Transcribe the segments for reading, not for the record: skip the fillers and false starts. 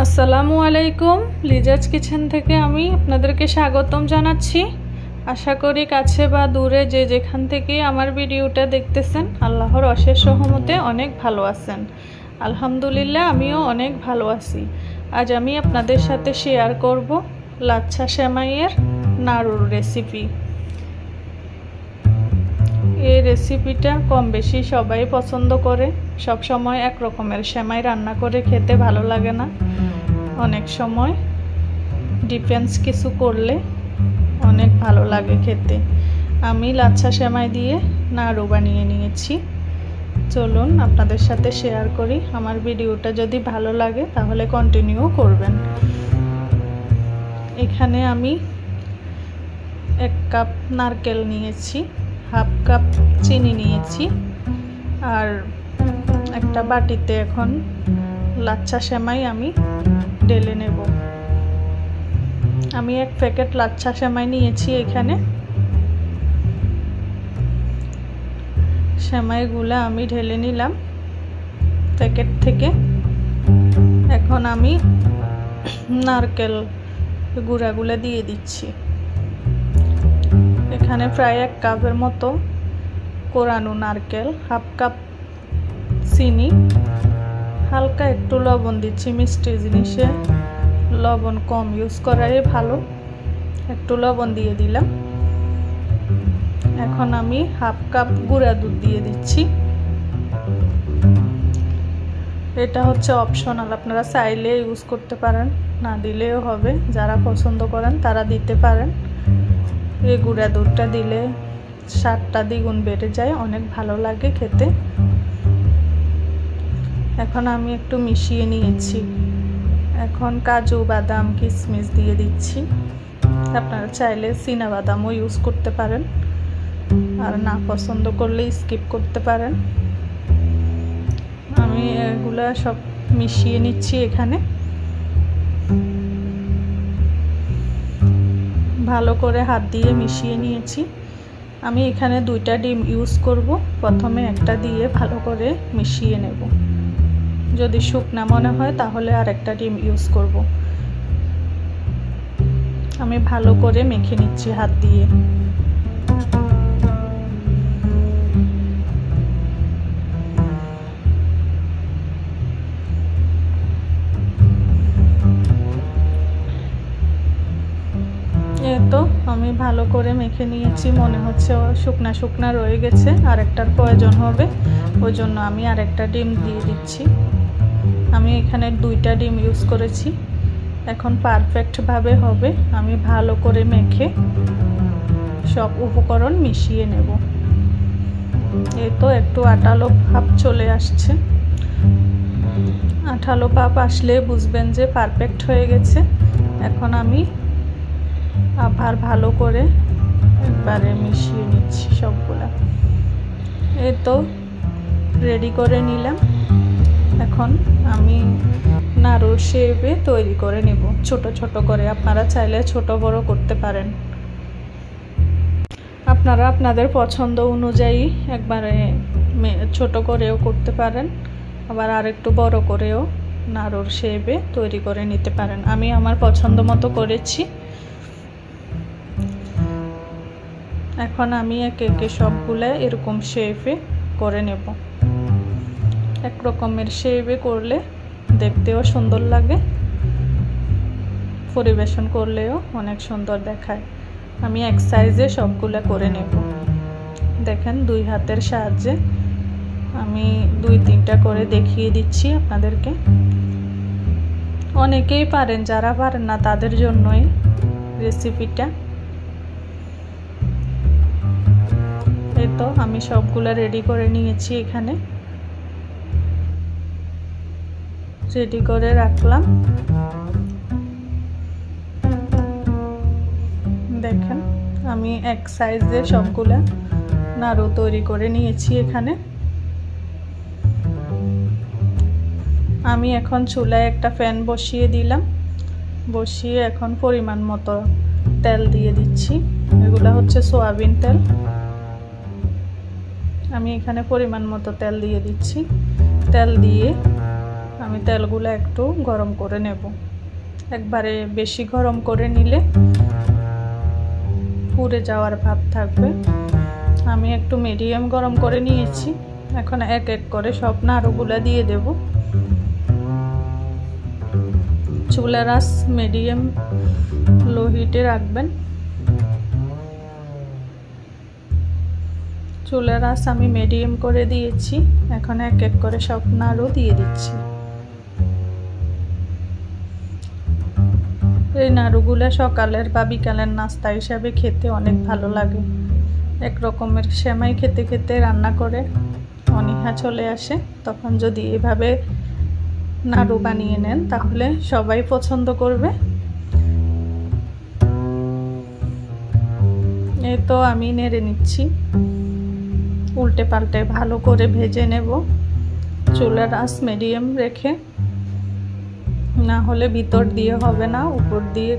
আসসালামু আলাইকুম। লিজাজ কিচেন থেকে আমি আপনাদেরকে স্বাগতম জানাচ্ছি। আশা করি কাছে বা দূরে যে যেখান থেকে আমার ভিডিওটা দেখতেছেন আল্লাহর অশেষ রহমতে অনেক ভালো আছেন। আলহামদুলিল্লাহ আমিও অনেক ভালো আছি। আজ আমি আপনাদের সাথে শেয়ার করব লাচ্ছা সেমাইয়ের নাড়ুর রেসিপি। এই রেসিপিটা কম বেশি সবাই পছন্দ করে। সব সময় এক রকমের সেমাই রান্না করে খেতে ভালো লাগে না, অনেক সময় ডিফারেন্স কিছু করলে অনেক ভালো লাগে খেতে। আমি লাচ্ছা সেমাই দিয়ে নাড়ু বানিয়ে নিয়েছি। চলুন আপনাদের সাথে শেয়ার করি। আমার ভিডিওটা যদি ভালো লাগে তাহলে কন্টিনিউ করবেন। এখানে আমি 1 কাপ নারকেল নিয়েছি, হাফ কাপ চিনি নিয়েছি, আর একটা বাটিতে এখন লাচ্ছা সেমাই আমি ঢেলে নেব। আমি 1 প্যাকেট লাচ্ছা সেমাই নিয়েছি। এখানে সেমাইগুলো আমি ঢেলে নিলাম প্যাকেট থেকে। এখন আমি নারকেল গুঁড়াগুলো দিয়ে দিচ্ছি। এখানে প্রায় 1 কাপের মতো কোরানো নারকেল, হাফ কাপ চিনি, হালকা একটু লবণ দিচ্ছি। মিষ্টি জিনিসে লবণ কম ইউজ করাই ভালো। একটু লবণ দিয়ে দিলাম। এখন আমি হাফ কাপ গুঁড়া দুধ দিয়ে দিচ্ছি। এটা হচ্ছে অপশনাল, আপনারা চাইলে ইউজ করতে পারেন, না দিলেও হবে। যারা পছন্দ করেন তারা দিতে পারেন। এই গুঁড়া দুধটা দিলে স্বাদটা দ্বিগুণ বেড়ে যায়, অনেক ভালো লাগে খেতে। এখন আমি একটু মিশিয়ে নিয়েছি। এখন কাজু বাদাম কিশমিশ দিয়ে দিচ্ছি। আপনারা চাইলে চীনা বাদামও ইউজ করতে পারেন, আর না পছন্দ করলে স্কিপ করতে পারেন। আমি এগুলা সব মিশিয়ে নিচ্ছি। এখানে ভালো করে হাত দিয়ে মিশিয়ে নিয়েছি। আমি এখানে 2টা ডিম ইউজ করব। প্রথমে একটা দিয়ে ভালো করে মিশিয়ে নেব। যদি শুকনা মনে হয় তাহলে আরেকটা ডিম ইউজ করব। আমি ভালো করে মেখে নিচ্ছি হাত দিয়ে। তো আমি ভালো করে মেখে নিয়েছি। মনে হচ্ছে শুকনা শুকনা রয়ে গেছে, আরেকটার প্রয়োজন হবে, ওই জন্য আমি আরেকটা ডিম দিয়ে দিচ্ছি। আমি এখানে 2টা ডিম ইউজ করেছি। এখন পারফেক্টভাবে হবে। আমি ভালো করে মেখে সব উপকরণ মিশিয়ে নেব। এই তো একটু আঠালো ভাব চলে আসছে। আঠালো ভাব আসলে বুঝবেন যে পারফেক্ট হয়ে গেছে। এখন আমি আবার ভালো করে একবারে মিশিয়ে নিচ্ছি সবগুলা। এই তো রেডি করে নিলাম। এখন আমি নাড়ুর শেপে তৈরি করে নেব, ছোট ছোট করে। আপনারা চাইলে ছোট বড় করতে পারেন। আপনারা আপনাদের পছন্দ অনুযায়ী একবারে ছোট করেও করতে পারেন, আবার আরেকটু বড় করেও নাড়ুর শেপে তৈরি করে নিতে পারেন। আমি আমার পছন্দ মতো করেছি। এখন আমি একে একে সবগুলো এরকম শেপে করে নেব। এক রকমের শেপে করলে দেখতেও সুন্দর লাগে, পরিবেশন করলেও অনেক সুন্দর দেখায়। আমি এক সাইজে সবগুলো করে নেব। দেখেন 2 হাতের সাহায্যে আমি 2-3টা করে দেখিয়ে দিচ্ছি আপনাদেরকে। অনেকেই পারেন, যারা পারেন না তাদের জন্যই রেসিপিটা। এই তো আমি সবগুলো রেডি করে নিয়েছি। এখানে রেডি করে রাখলাম। দেখেন আমি এক সাইজে সবগুলা নাড়ু তৈরি করে নিয়েছি। এখানে আমি এখন চুলায় একটা প্যান বসিয়ে দিলাম। বসিয়ে এখন পরিমাণ মতো তেল দিয়ে দিচ্ছি। এগুলা হচ্ছে সয়াবিন তেল। আমি এখানে পরিমাণ মতো তেল দিয়ে দিচ্ছি। তেল দিয়ে আমি তেলগুলো একটু গরম করে নেব। একবারে বেশি গরম করে নিলে পুড়ে যাওয়ার ভাব থাকবে। আমি একটু মিডিয়াম গরম করে নিয়েছি। এখন এক এক করে সব নাড়ুগুলো দিয়ে দেব। চুলার আঁচ মিডিয়াম লো হিটে রাখবেন। চুলার আঁচ আমি মিডিয়াম করে দিয়েছি। এখন এক এক করে সব নাড়ু দিয়ে দিচ্ছি। এই নাড়ুগুলো সকালের বা বিকালের নাস্তা হিসাবে খেতে অনেক ভালো লাগে। এক রকমের সেমাই খেতে খেতে রান্না করে অনীহা চলে আসে, তখন যদি এভাবে নাড়ু বানিয়ে নেন তাহলে সবাই পছন্দ করবে। এই তো আমি নেড়ে নিচ্ছি, উল্টে পাল্টে ভালো করে ভেজে নেব চুলার আঁচ মিডিয়াম রেখে, না হলে ভিতর দিয়ে হবে না, উপর দিয়ে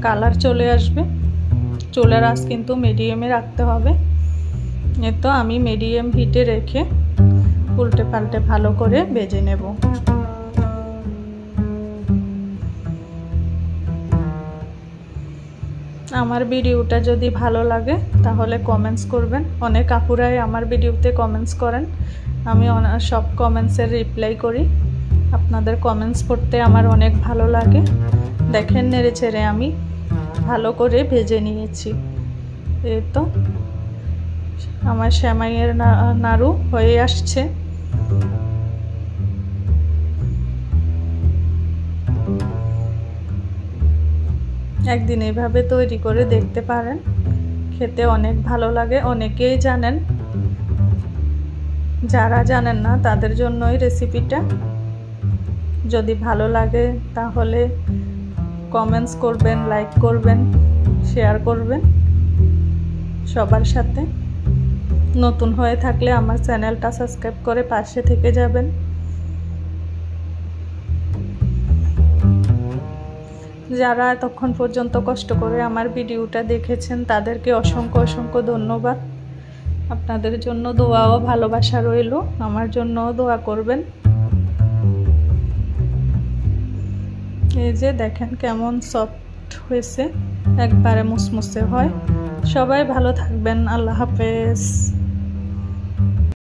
কালার চলে আসবে। চুলার আঁচ কিন্তু মিডিয়ামে রাখতে হবে। এই তো আমি মিডিয়াম হিটে রেখে উল্টে পাল্টে ভালো করে ভেজে নেব। আমার ভিডিওটা যদি ভালো লাগে তাহলে কমেন্টস করবেন। অনেক আপুরাই আমার ভিডিওতে কমেন্টস করেন, আমি সব কমেন্টসের রিপ্লাই করি। আপনাদের কমেন্টস পড়তে আমার অনেক ভালো লাগে। দেখেন নেড়ে চেড়ে আমি ভালো করে ভেজে নিয়েছি। এই তো আমার সেমাইয়ের নাড়ু হয়ে আসছে। একদিন এইভাবে তৈরি করে দেখতে পারেন, খেতে অনেক ভালো লাগে। অনেকেই জানেন, যারা জানেন না তাদের জন্য এই রেসিপিটা। যদি ভালো লাগে তাহলে কমেন্টস করবেন, লাইক করবেন, শেয়ার করবেন সবার সাথে। নতুন হয়ে থাকলে আমার চ্যানেলটা সাবস্ক্রাইব করে পাশে থেকে যাবেন। যারা এতক্ষণ পর্যন্ত কষ্ট করে আমার ভিডিওটা দেখেছেন তাদেরকে অসংখ্য অসংখ্য ধন্যবাদ। আপনাদের জন্য দোয়া ও ভালোবাসা রইল, আমার জন্য দোয়া করবেন। এই যে দেখেন কেমন সফট হয়েছে, একবারে মুসমুসে হয়। সবাই ভালো থাকবেন। আল্লাহ হাফেজ।